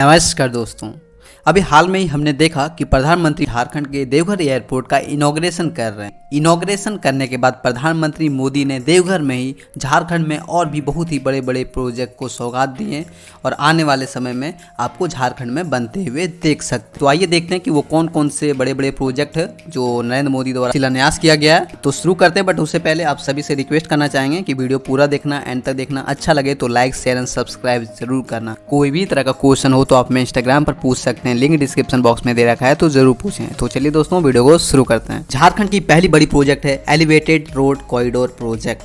नमस्कार दोस्तों। अभी हाल में ही हमने देखा कि प्रधानमंत्री झारखंड के देवघर एयरपोर्ट का इनॉग्रेशन कर रहे हैं। इनॉग्रेशन करने के बाद प्रधानमंत्री मोदी ने देवघर में ही झारखंड में और भी बहुत ही बड़े बड़े प्रोजेक्ट को सौगात दिए और आने वाले समय में आपको झारखंड में बनते हुए देख सकते। तो आइए देखते हैं कि वो कौन कौन से बड़े बड़े प्रोजेक्ट है जो नरेंद्र मोदी द्वारा शिलान्यास किया गया है। तो शुरू करते हैं, बट उससे पहले आप सभी से रिक्वेस्ट करना चाहेंगे कि वीडियो पूरा देखना, एंड तक देखना। अच्छा लगे तो लाइक शेयर एंड सब्सक्राइब जरूर करना। कोई भी तरह का क्वेश्चन हो तो आप मैं इंस्टाग्राम पर पूछ सकते हैं, लिंक डिस्क्रिप्शन बॉक्स में दे रखा है, तो जरूर पूछें। तो चलिए दोस्तों, वीडियो को शुरू करते हैं। झारखंड की पहली बड़ी प्रोजेक्ट है elevated road corridor project.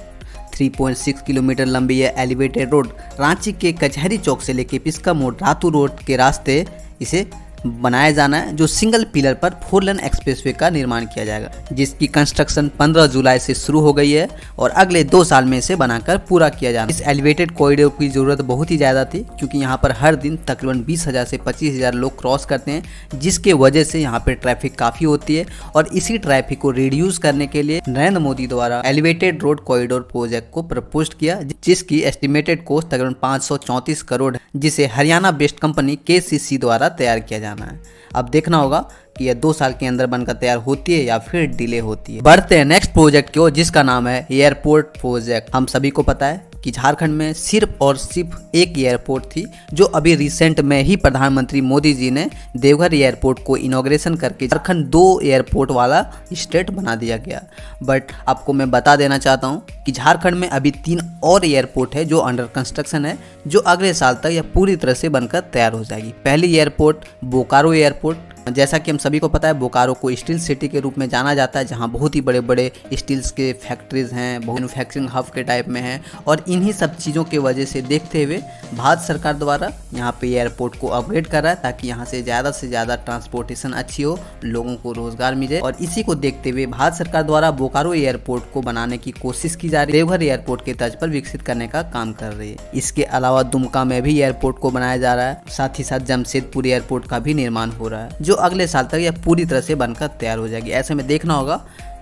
3.6 kilometre लंबी है एलिवेटेड रोड। रांची के कचहरी चौक से लेके पिस्का मोड़ रातू रोड के रास्ते इसे बनाया जाना है, जो सिंगल पिलर पर 4 लेन एक्सप्रेसवे का निर्माण किया जाएगा, जिसकी कंस्ट्रक्शन 15 जुलाई से शुरू हो गई है और अगले 2 साल में इसे बनाकर पूरा किया जाना। इस एलिवेटेड कॉरिडोर की जरूरत बहुत ही ज़्यादा थी, क्योंकि यहाँ पर हर दिन तकरीबन 20,000 से 25,000 लोग क्रॉस करते हैं, जिसके वजह से यहाँ पर ट्रैफिक काफ़ी होती है। और इसी ट्रैफिक को रिड्यूस करने के लिए नरेंद्र मोदी द्वारा एलिवेटेड रोड कॉरिडोर प्रोजेक्ट को प्रपोज किया, जिसकी एस्टिमेटेड कॉस्ट तकरीबन 534 करोड़ है, जिसे हरियाणा बेस्ड कंपनी KCC द्वारा तैयार किया जाना है। अब देखना होगा कि यह 2 साल के अंदर बनकर तैयार होती है या फिर डिले होती है। बढ़ते हैं नेक्स्ट प्रोजेक्ट की ओर, जिसका नाम है एयरपोर्ट प्रोजेक्ट। हम सभी को पता है कि झारखंड में सिर्फ और सिर्फ एक एयरपोर्ट थी, जो अभी रिसेंट में ही प्रधानमंत्री मोदी जी ने देवघर एयरपोर्ट को इनॉग्रेशन करके झारखंड 2 एयरपोर्ट वाला स्टेट बना दिया गया। बट आपको मैं बता देना चाहता हूं कि झारखंड में अभी 3 और एयरपोर्ट है जो अंडर कंस्ट्रक्शन है, जो अगले साल तक यह पूरी तरह से बनकर तैयार हो जाएगी। पहली एयरपोर्ट बोकारो एयरपोर्ट। जैसा कि हम सभी को पता है, बोकारो को स्टील सिटी के रूप में जाना जाता है, जहां बहुत ही बड़े बड़े स्टील्स के फैक्ट्रीज हैं, मैन्युफैक्चरिंग हब के टाइप में हैं। और इन्हीं सब चीज़ों के वजह से देखते हुए भारत सरकार द्वारा यहां पे एयरपोर्ट को अपग्रेड कर रहा है, ताकि यहां से ज़्यादा ट्रांसपोर्टेशन अच्छी हो, लोगों को रोजगार मिले। और इसी को देखते हुए भारत सरकार द्वारा बोकारो एयरपोर्ट को बनाने की कोशिश की जा रही है, देवघर एयरपोर्ट के तर्ज पर विकसित करने का काम कर रही है। इसके अलावा दुमका में भी एयरपोर्ट को बनाया जा रहा है, साथ ही साथ जमशेदपुर एयरपोर्ट का भी निर्माण हो रहा है, जो अगले साल तक यह पूरी तरह से बनकर तैयार हो जाएगी। ऐसे में देखना होगा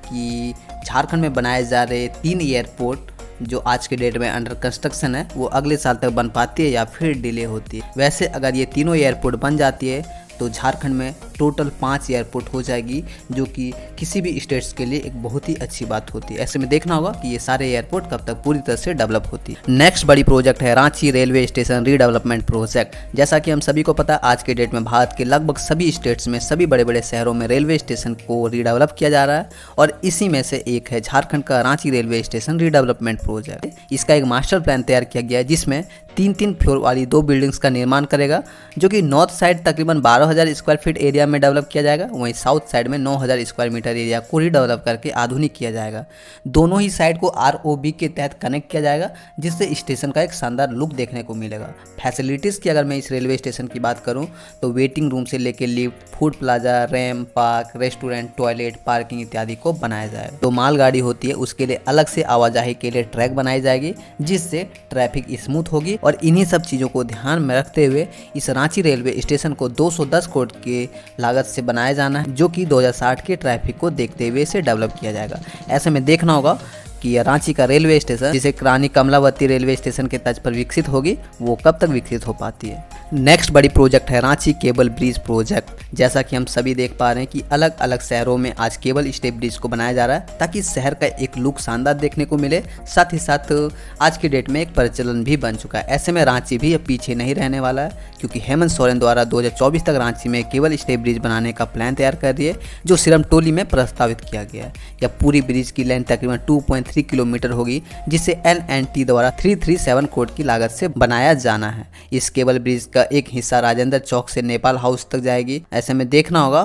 कि झारखंड में बनाए जा रहे 3 एयरपोर्ट जो आज के डेट में अंडर कंस्ट्रक्शन है, वो अगले साल तक बन पाती है या फिर डिले होती है। वैसे अगर ये तीनों एयरपोर्ट बन जाती है तो झारखंड में टोटल 5 एयरपोर्ट हो जाएगी, जो कि किसी भी स्टेट्स के लिए एक बहुत ही अच्छी बात होती है। ऐसे में देखना होगा कि ये सारे एयरपोर्ट कब तक पूरी तरह से डेवलप होती है। नेक्स्ट बड़ी प्रोजेक्ट है Ranchi railway station redevelopment project. जैसा कि हम सभी को पता है, आज के डेट में भारत के लगभग सभी स्टेट्स में, सभी बड़े बड़े शहरों में रेलवे स्टेशन को रीडेवलप किया जा रहा है, और इसी में से एक है झारखंड का Ranchi railway station redevelopment project. इसका एक मास्टर प्लान तैयार किया गया है, जिसमें 3 फ्लोर वाली 2 बिल्डिंग्स का निर्माण करेगा, जो कि नॉर्थ साइड तकरीबन 12,000 स्क्वायर फीट एरिया में डेवलप किया जाएगा, वहीं साउथ साइड में 9,000 स्क्वायर मीटर एरिया को रीडेवलप करके आधुनिक किया जाएगा। दोनों ही साइड को ROB के तहत कनेक्ट किया जाएगा, जिससे स्टेशन का एक शानदार लुक देखने को मिलेगा। फैसिलिटीज़ की अगर मैं इस रेलवे स्टेशन की बात करूं तो वेटिंग रूम से लेकर lift, food plaza, ramp, park, restaurant, toilet, parking इत्यादि को बनाया जाएगा। तो मालगाड़ी होती है, उसके लिए अलग से आवाजाही के लिए ट्रैक बनाई जाएगी, जिससे ट्रैफिक स्मूथ होगी। और इन्हीं सब चीज़ों को ध्यान में रखते हुए इस रांची रेलवे स्टेशन को 210 करोड़ की लागत से बनाया जाना है, जो कि 2060 के ट्रैफिक को देखते हुए इसे डेवलप किया जाएगा। ऐसे में देखना होगा कि रांची का रेलवे स्टेशन, जिसे रानी कमलावती रेलवे स्टेशन के तर्ज पर विकसित होगी, वो कब तक विकसित हो पाती है। नेक्स्ट बड़ी प्रोजेक्ट है रांची केबल ब्रिज प्रोजेक्ट। जैसा कि हम सभी देख पा रहे हैं कि अलग अलग शहरों में आज केबल स्टे ब्रिज को बनाया जा रहा है, ताकि शहर का एक लुक शानदार देखने को मिले। साथ ही साथ आज की डेट में एक प्रचलन भी बन चुका है। ऐसे में रांची भी अब पीछे नहीं रहने वाला है, क्योंकि हेमंत सोरेन द्वारा 2024 तक रांची में केबल स्टे ब्रिज बनाने का प्लान तैयार कर रही है, जो सिरमटोली में प्रस्तावित किया गया है। यह पूरी ब्रिज की लेंथ तकरीबन 2.3 किलोमीटर होगी, जिसे NNT द्वारा 337 करोड़ की लागत से बनाया जाना है। इस केबल ब्रिज का एक हिस्सा राजेंद्र चौक से नेपाल हाउस तक जाएगी। ऐसे में देखना होगा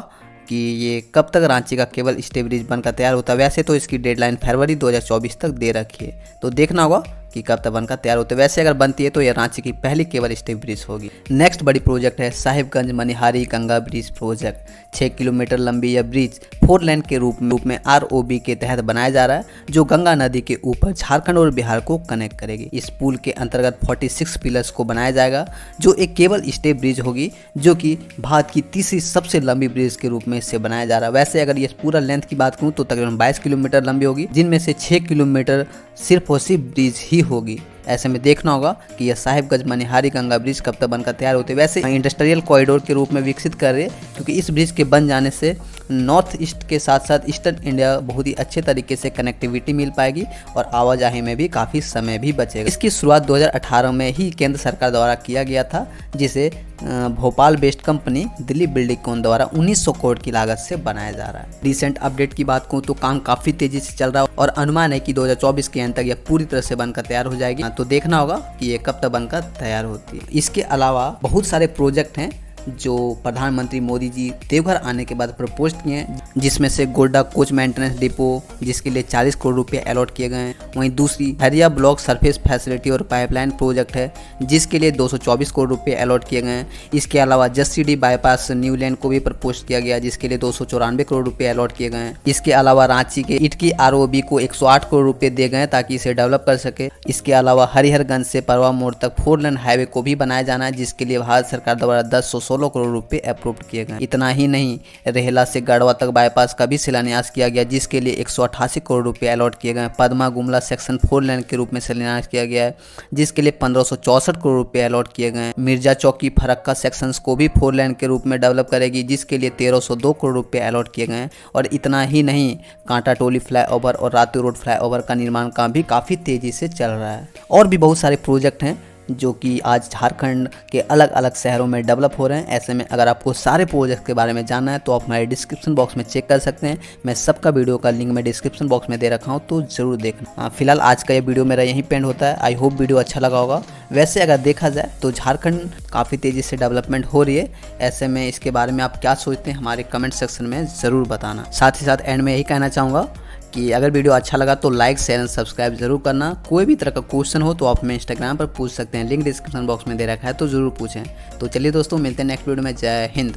कि ये कब तक रांची का केबल स्टे ब्रिज बनकर तैयार होता है। वैसे तो इसकी डेडलाइन फरवरी 2024 तक दे रखी है, तो देखना होगा कि कब तक बनकर तैयार होते। वैसे अगर बनती है तो यह रांची की पहली केबल स्टे ब्रिज होगी। नेक्स्ट बड़ी प्रोजेक्ट है Sahibganj Manihari Ganga bridge project. 6 kilometre लंबी यह ब्रिज 4 लेन के रूप में ROB के तहत बनाया जा रहा है, जो गंगा नदी के ऊपर झारखंड और बिहार को कनेक्ट करेगी। इस पुल के अंतर्गत 46 पिलर्स को बनाया जाएगा, जो एक केबल स्टे ब्रिज होगी, जो कि भारत की तीसरी सबसे लंबी ब्रिज के रूप में इसे बनाया जा रहा है। वैसे अगर ये पूरा लेंथ की बात करूँ तो तकरीबन 22 किलोमीटर लंबी होगी, जिनमें से 6 किलोमीटर सिर्फ और सिर्फ ब्रिज ही होगी। ऐसे में देखना होगा कि यह साहिबगंज मनिहारी गंगा ब्रिज कब तक बनकर तैयार होते। वैसे इंडस्ट्रियल कॉरिडोर के रूप में विकसित कर रहे हैं, क्योंकि इस ब्रिज के बन जाने से नॉर्थ ईस्ट के साथ साथ ईस्टर्न इंडिया बहुत ही अच्छे तरीके से कनेक्टिविटी मिल पाएगी और आवाजाही में भी काफ़ी समय भी बचेगा। इसकी शुरुआत 2018 में ही केंद्र सरकार द्वारा किया गया था, जिसे Bhopal based company Delhi Buildcon द्वारा 1900 करोड़ की लागत से बनाया जा रहा है। रिसेंट अपडेट की बात करूँ तो काम काफ़ी तेजी से चल रहा है और अनुमान है कि 2024 के अंत तक यह पूरी तरह से बनकर तैयार हो जाएगी। तो देखना होगा कि ये कब तक बनकर तैयार होती है। इसके अलावा बहुत सारे प्रोजेक्ट हैं जो प्रधानमंत्री मोदी जी देवघर आने के बाद प्रपोज किए हैं, जिसमें से गोड्डा कोच मेंटेनेंस डिपो जिसके लिए 40 करोड़ रुपए अलॉट किए गए हैं। वहीं दूसरी हरिया ब्लॉक सरफेस फैसिलिटी और पाइपलाइन प्रोजेक्ट है, जिसके लिए 224 करोड़ रुपए अलॉट किए गए हैं। इसके अलावा जस्सीडी बाईपास न्यू लेन को भी प्रपोज किया गया, जिसके लिए 294 करोड़ रुपए अलॉट किए गए हैं। इसके अलावा रांची के इटकी ROB को 108 करोड़ रुपए दिए गए ताकि इसे डेवलप कर सके। इसके अलावा हरिहरगंज से परवा मोड़ तक 4 लेन हाईवे को भी बनाया जाना है, जिसके लिए भारत सरकार द्वारा 16 करोड़ रुपए अप्रूव किए गए। इतना ही नहीं, रेहला से गढ़वा तक बाईपास का भी शिलान्यास किया गया, जिसके लिए 188 करोड़ रुपए अलॉट किए गए। पदमा गुमला सेक्शन 4 लेन के रूप में शिलान्यास किया गया है, जिसके लिए 1564 करोड़ रुपए अलॉट किए गए। मिर्जा चौकी फरक्का सेक्शंस को भी 4 लेन के रूप में डेवलप करेगी, जिसके लिए 1302 करोड़ रुपए अलॉट किए गए। और इतना ही नहीं, कांटा टोली फ्लाईओवर और रातू रोड फ्लाईओवर का निर्माण काम भी काफ़ी तेजी से चल रहा है। और भी बहुत सारे प्रोजेक्ट हैं जो कि आज झारखंड के अलग अलग शहरों में डेवलप हो रहे हैं। ऐसे में अगर आपको सारे प्रोजेक्ट के बारे में जानना है तो आप हमारे डिस्क्रिप्शन बॉक्स में चेक कर सकते हैं। मैं सबका वीडियो का लिंक मैं डिस्क्रिप्शन बॉक्स में दे रखा हूं, तो ज़रूर देखना। फिलहाल आज का ये वीडियो मेरा यहीं पेंड होता है। आई होप वीडियो अच्छा लगा होगा। वैसे अगर देखा जाए तो झारखंड काफ़ी तेज़ी से डेवलपमेंट हो रही है। ऐसे में इसके बारे में आप क्या सोचते हैं हमारे कमेंट सेक्शन में ज़रूर बताना। साथ ही साथ एंड में यही कहना चाहूँगा कि अगर वीडियो अच्छा लगा तो लाइक शेयर एंड सब्सक्राइब जरूर करना। कोई भी तरह का क्वेश्चन हो तो आप हमें इंस्टाग्राम पर पूछ सकते हैं, लिंक डिस्क्रिप्शन बॉक्स में दे रखा है, तो ज़रूर पूछें। तो चलिए दोस्तों, मिलते हैं नेक्स्ट वीडियो में। जय हिंद।